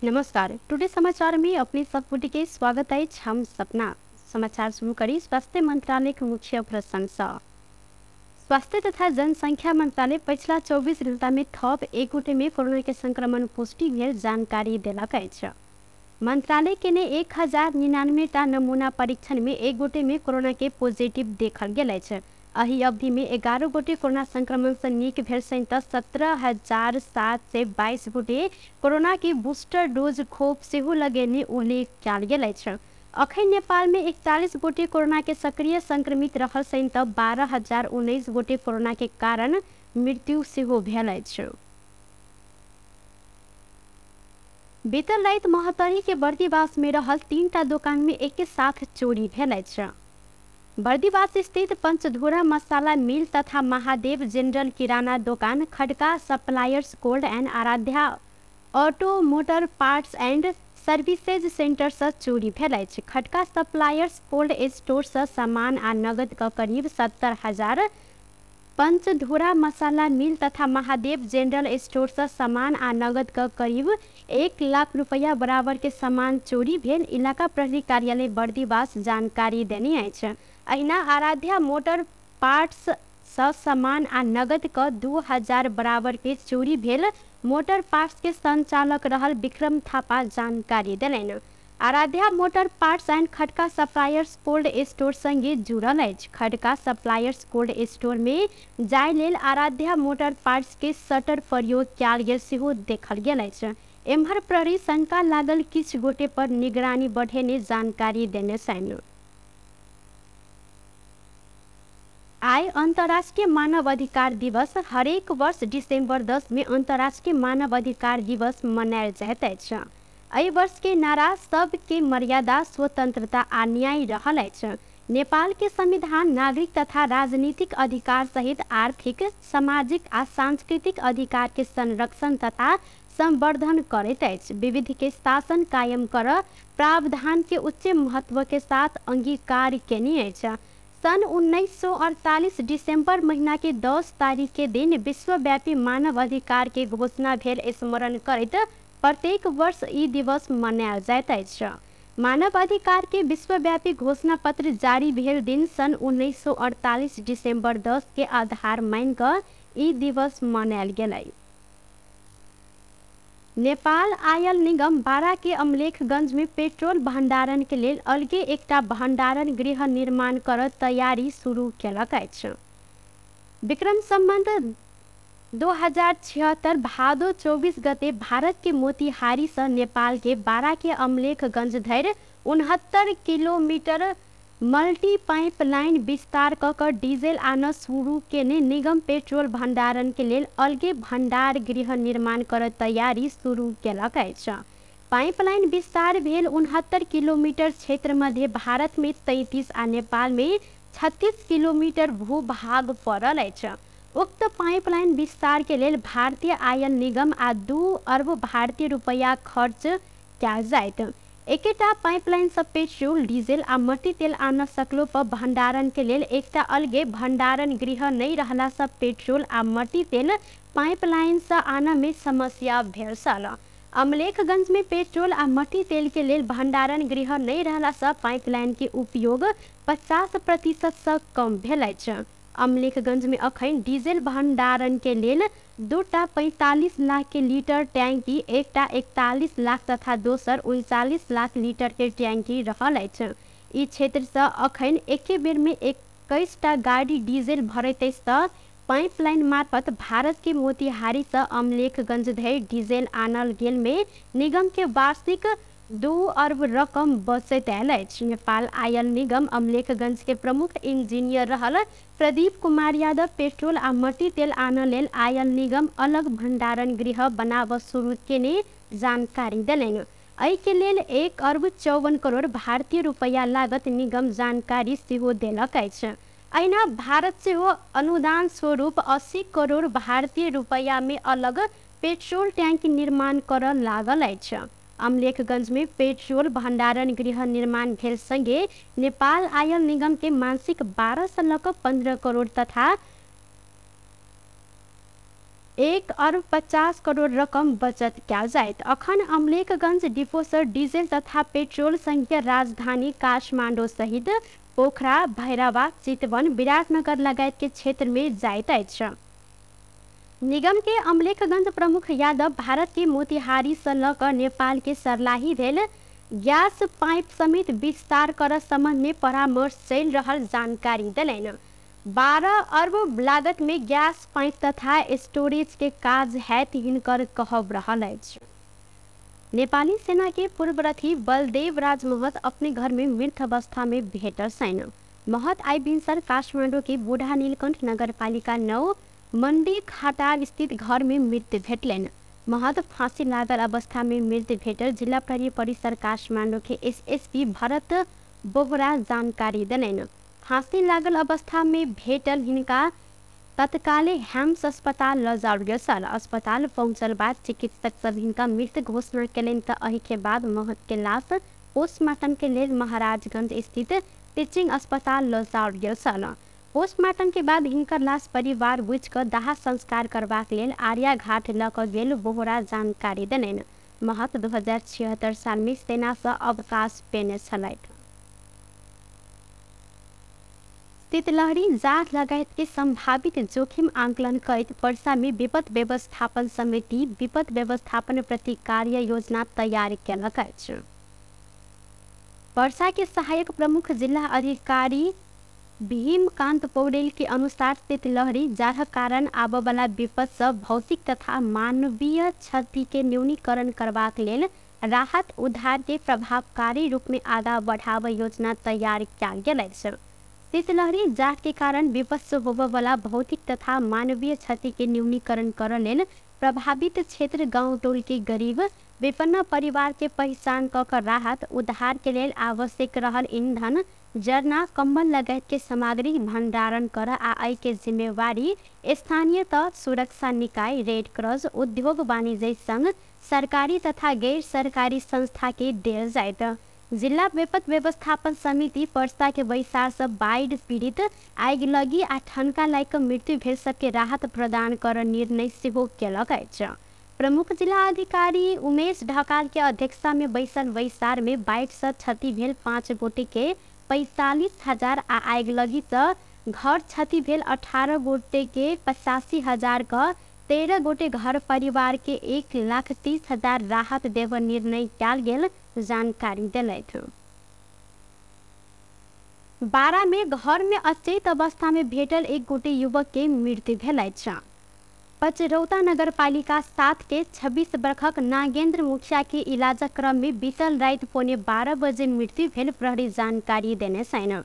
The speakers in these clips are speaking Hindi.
नमस्कार। टुडे समाचार में अपने सबगोटी के स्वागत है। हम सपना समाचार शुरू करी। स्वास्थ्य मंत्रालय के मुख्य प्रशंसा। स्वास्थ्य तथा जनसंख्या मंत्रालय पिछला 24 घंटा में थप एक गोटे में कोरोना के संक्रमण पुष्टि भेल जानकारी देलक अछि। मंत्रालय के ने 1099 नमूना परीक्षण में एक गोटे में कोरोना के पॉजिटिव देखल गेल अछि। अही अवधि में 11 गोटे कोरोना संक्रमण से नीक भेल सहित 17,722 गोटे कोरोना के बूस्टर डोज खोप सेहो लगेने उल्लेख कयल गेल अछि। अखन नेपाल में 41 गोटे कोरोना के सक्रिय संक्रमित रहल सहित 12,019 गोटे कोरोना के कारण मृत्यु सेहो भेल अछि। बीतल राति महतरी के बर्दीवास में रहल 3टा दुकान में एक साथ चोरी भेल अछि। बर्दीवास स्थित पंचधोरा मसाला मिल तथा महादेव जनरल किराना दुकान, Khadka suppliers cold and Aradhya auto motor parts and services centre से चोरी भेल अछि। खड़का सप्लायर्स कोल्ड स्टोर से सामान आ नगद का करीब 70,000, पंचधोरा मसाला मिल तथा महादेव जनरल स्टोर से सामान आ नगद का करीब 1 लाख रुपया बराबर के सामान चोरी भेल इलाका प्रहरी कार्यालय बर्दीवास जानकारी देने अछि। अहिना आराध्या मोटर पार्ट्स से सामान आ नगद का 2,000 बराबर के चोरी भेल मोटर पार्ट्स के संचालक रहल विक्रम थापा जानकारी देलनि। Aradhya motor parts and Khadka suppliers cold store संगे जुड़ल अछि। खड़का सप्लायर्स कोल्ड स्टोर में जाय लेल आराध्या मोटर पार्ट्स के शटर प्रयोग कयल गेल सेहो देखल गेल अछि। एम्हर प्रहरी शंका लागल किछु गोटे पर निगरानी बढ़ेने जानकारी देने छनि। आइ अंतर्राष्ट्रीय मानव अधिकार दिवस। हरेक वर्ष दिसंबर 10 में अंतर्राष्ट्रीय मानव अधिकार दिवस मनायल जाइत अछि। एहि वर्ष के नारा सबके मर्यादा, स्वतंत्रता आ न्याय रहल अछि। नेपाल के संविधान नागरिक तथा राजनीतिक अधिकार सहित आर्थिक, सामाजिक आ सांस्कृतिक अधिकार के संरक्षण तथा संवर्धन करैत अछि। विविध के शासन कायम कर प्रावधान के उच्च महत्व के साथ अंगीकार केने अछि। सन 1948 दिसंबर महीना के 10 तारीख के दिन विश्वव्यापी मानव अधिकार के घोषणा भेल स्मरण करैत प्रत्येक वर्ष ई दिवस मनायल जाइत अछि। मानव अधिकार के विश्वव्यापी घोषणा पत्र जारी भेल दिन सन 1948 दिसंबर 10 के आधार मान कऽ ई दिवस मनायल गेलै। नेपाल आयल निगम बारा के अमलेखगंज में पेट्रोल भंडारण के लेल अलगे एकटा भंडारण गृह निर्माण कर तैयारी शुरू केलक अछि। विक्रम संबंध 2076 भादो 24 गते भारत के मोतिहारी से नेपाल के बारा के अमलेखगंज धरि 69 किलोमीटर मल्टी पाइपलाइन विस्तार कर डीजल आना शुरू केने निगम पेट्रोल भंडारण के लेल अलगे भंडार गृह निर्माण कर तैयारी शुरू केलक अछि। पाइपलाइन विस्तार भेल 69 किलोमीटर क्षेत्र मध्य भारत में 33 आ नेपाल में 36 किलोमीटर भूभाग पड़ल अछि। उक्त पाइपलाइन विस्तार के लेल भारतीय आयल निगम आ 2 अरब भारतीय रुपया खर्च कयल जायत। एकेटा पाइपलाइन से पेट्रोल, डीजल आ मट्टी तेल आन सकलो पर भंडारण के लेल एकटा अलगे भंडारण गृह नहीं रहला से पेट्रोल आ मट्टी तेल पाइपलाइन से आना में समस्या भेल छल। अमलेखगंज में पेट्रोल आ मट्टी तेल के लेल भंडारण गृह नहीं रहला से पाइपलाइन के उपयोग 50% से कम भेल अछि। अमलेखगंज में अखन डीजल भंडारण के लेल 2टा 45 लाख के लीटर टैंकी, एकटा 41 लाख तथा दोसर 39 लाख लीटर के टैंकी रहल अछि। ई क्षेत्र से अखन एके बेर में 21टा गाड़ी डीजल भरैत तऽ पाइपलाइन मार्फत भारत के मोतिहारी से अमलेखगंज धरि डीजल आनल गेल में निगम के वार्षिक 2 अरब रकम बचत आयल अछि। नेपाल आयल निगम अमलेखगंज के प्रमुख इंजीनियर रहल प्रदीप कुमार यादव पेट्रोल आ मट्टी तेल आनऽ लेल आयल निगम अलग भंडारण गृह बनाबऽ शुरू केने जानकारी देलनि। एहि के लेल 1 अरब 54 करोड़ भारतीय रुपया लागत निगम जानकारी सेहो देलक अछि। अहिना भारत सेहो अनुदान स्वरूप 80 करोड़ भारतीय रुपया में अलग पेट्रोल टैंक निर्माण करऽ लागल अछि। अमलेखगंज में पेट्रोल भंडारण गृह निर्माण भेल संगे नेपाल आयल निगम के मासिक 12 से लऽ कऽ 15 करोड़ तथा 1,50 अरब रकम बचत क्या जायत। अखन अमलेखगंज डिपो से डीजल तथा पेट्रोल संघीय राजधानी काठमाडौँ सहित पोखरा, भैरवा, चितवन, विराटनगर लगायत के क्षेत्र में जाइत अछि। निगम के अमलेखगंज प्रमुख यादव भारत के मोतिहारी से लऽ कऽ नेपाल के सर्लाही भेल गैस पाइप समेत विस्तार कर संबंध में परामर्श चल रहल जानकारी देलनि। 12 अरब लागत में गैस पाइप तथा स्टोरेज के काज हैत हिनकर कहब रहल अछि। नेपाली सेना के पूर्वरथी बलदेव राज महत अपने घर में मृत अवस्था में भेटल छन्। महत आई भिनसर काठमाडौँ के बूढ़ा नीलकंठ नगरपालिका 9 मंडी खाटार स्थित घर में मृत भेटलनि। महत फांसी लागल अवस्था में मृत भेटल जिला प्रहरी परिसर काठमाडौँ के एसएसपी भरत बोहरा जानकारी देलनि। फांसी लागल अवस्था में भेटल हिनका तत्काले हेम्स अस्पताल ल जाओल गेल छल। अस्पताल पहुंचल बाद चिकित्सक सब हिनका मृत घोषणा कयलनि तऽ एहि के बाद महत के लाश पोस्टमार्टम के लेल महाराजगंज स्थित टीचिंग अस्पताल ल जाओल गेल छल। पोस्टमार्टम के बाद हिनकर लाश परिवार बुझ कऽ दाह संस्कार करबाक लेल आर्या घाट लऽ कऽ गेल बोहरा जानकारी देलनि। महत 2076 साल में सेना से अवकाश पेने छलथि। शीतलहरी जाड़ लगायत के संभावित जोखिम आंकलन करैत वर्षा में विपद व्यवस्थापन समिति विपद व्यवस्थापन प्रति कार्य योजना तैयार केलक अछि। वर्षा के सहायक प्रमुख जिला अधिकारी भीमकांत पौडेल के अनुसार शीतलहरी जाड़क कारण आबय वाला विपद से भौतिक तथा मानवीय क्षति के न्यूनीकरण करबाक लेल राहत उद्धार के प्रभावकारी रूप में आगा बढ़ावा योजना तैयार कयल गेल अछि। शीतलहरी जाड़ के कारण विपद से होबय वाला भौतिक तथा मानवीय क्षति के न्यूनीकरण करय लेल प्रभावित क्षेत्र गांव टोल के गरीब विपन्न परिवार के पहचान क कर राहत उद्धार के लेल आवश्यक रहल ईंधन, जरना, कंबल लगायत के सामग्री भंडारण कर आ एहि के जिम्मेवारी स्थानीय तह सुरक्षा निकाय, रेड क्रॉस, उद्योग वाणिज्य संघ, सरकारी तथा गैर सरकारी संस्था के देल जायत। जिला विपद व्यवस्थापन समिति वर्षा के बैसार से बाढ़ पीड़ित, आगि लगी आ ठनका लागि मृत्यु भेल सबके राहत प्रदान कर निर्णय सेहो केलक अछि। प्रमुख जिला अधिकारी उमेश ढकाल के अध्यक्षता में बैसल बैसार में बाढ़ से क्षति भेल 5 गोटे के 45,000 आ आगि लगी से घर क्षति भेल 18 गोटे के 85,000 का 13 गोटे घर परिवार के 1,30,000 राहत देव निर्णय कयल गेल जानकारी दिलथि। बारा में घर में अचेत अवस्था में भेटल 1 गोटे युवक के मृत्यु भेल अछि। पचरौता नगरपालिका 7 के 26 वर्षक नागेंद्र मुखिया के इलाजक क्रम में बीतल रात 12:15 बजे मृत्यु भेल प्रहरी जानकारी देने छनि।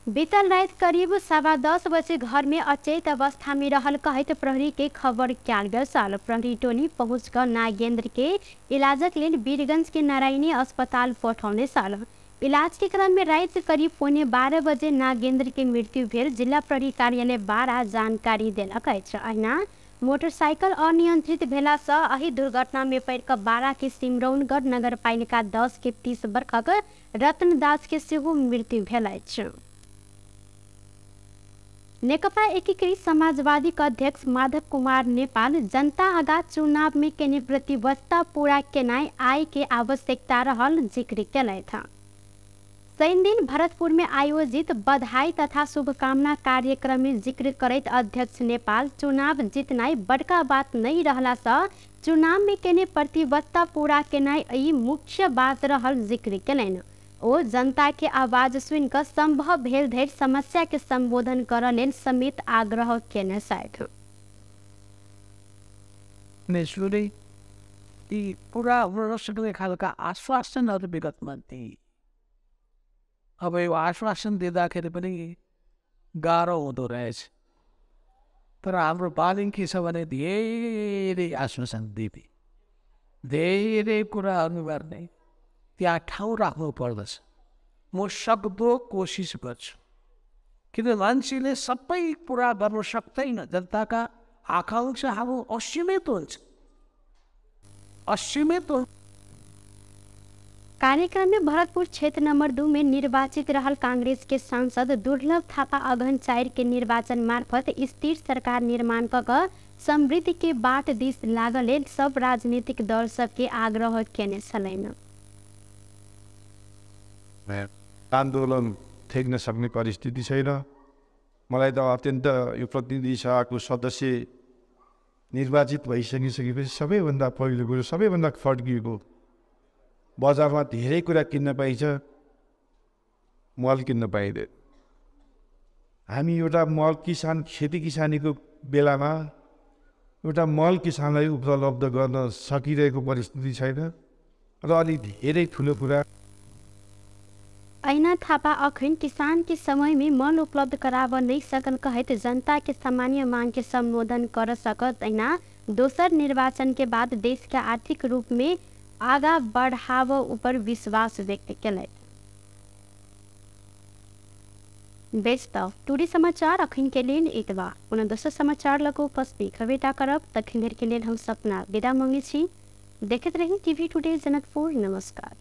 बीतल रात करीब 10:15 बजे घर में अचेत अवस्था में रहल कहत प्रहरी के खबर कयल गेल छल। प्रहरी टोली पहुंच कर नागेंद्र के इलाजक लेल वीरगंज के नारायणी अस्पताल पठौने छल। इलाज के क्रम में रात करीब 12:15 बजे नागेंद्र के मृत्यु भेल जिला प्रहरी कार्यालय बारा जानकारी देलक अछि। अहिना मोटरसाइकिल अनियंत्रित भेला से एहि दुर्घटना में पड़ कऽ बारा के सिमरौनगढ़ नगरपालिका 10 के 30 वर्षक रत्नदास के सेहो मृत्यु भेल अछि। नेकपा एकीकृत समाजवादी का अध्यक्ष माधव कुमार नेपाल जनता आगा चुनाव में केने प्रतिबद्धता पूरा केनाय आय के आवश्यकता रहल जिक्र केलथि। शनि दिन भरतपुर में आयोजित बधाई तथा शुभकामना कार्यक्रम में जिक्र करैत अध्यक्ष नेपाल चुनाव जीतनाय बड़का बात नहीं रहला से चुनाव में केने प्रतिबद्धता पूरा केनाय ई मुख्य बात रहल जिक्र केलनि। ओ जनता के आवाज सुन कर संभव भेल धरि समस्या के संबोधन करऽ लेल समेत आग्रह केने छथि। पूरा वर्षले खालका आश्वासनहरू विगतमा दिए। अब यो आश्वासन दिँदाखेरि पनि गाह्रो हुँदो रहेछ। तर हाम्रो बानी के छ भने धेरै आश्वासन दिए, धेरै कुराहरू गर्ने, त्यहाँ ठाउँ राख्नु पर्दछ। म सक्दो कोसिस गर्छु, किन मान्छेले सबै पुरा गर्न सक्दैन। जनताका आकांक्षाहरू असीमित हुन्छ, असीमित हुन्छ। कार्यक्रम में भरतपुर क्षेत्र नंबर 2 में निर्वाचित रहल कांग्रेस के सांसद दुर्लभ थापा अगहन 4 के निर्वाचन मार्फत स्थिर सरकार निर्माण क समृद्धि के बाट दिस लागल लेल सब राजनीतिक दल सबके आग्रह केने छलैन। आन्दोलन थेक्न सक्ने परिस्थिति छैन। मलाई त अत्यन्त यो प्रतिनिधि सभाको सदस्य निर्वाचित भइसकिसकेपछि सबैभन्दा पहिलो कुरो, सबैभन्दा फर्किएको, बजारमा धेरै कुरा किन्न पाइन्छ, मल किन्न पाइँदैन। हामी एउटा मल खेती किसानीको बेलामा एउटा मल किसानलाई उपलब्ध गर्न सकिरहेको परिस्थिति छैन र अलि धेरै ठुलो कुरा। ऐना थापा अखिन किसान के समय में मल उपलब्ध कराव नहीं सकन कहत जनता के सामान्य मांग के संबोधन कर सकत ऐना दोसर निर्वाचन के बाद देश के आर्थिक रूप में आगा बढ़ाव ऊपर विश्वास व्यक्त केलैथ। बेस्ट टूरी समाचार अखिन के लिए इतवा उन दोसर समाचार लगो उपस्थित खबेटा करब तखिन के लिए हम सपना विदा मांगे छी। देखते रही टीवी टुडे जनकपुर। नमस्कार।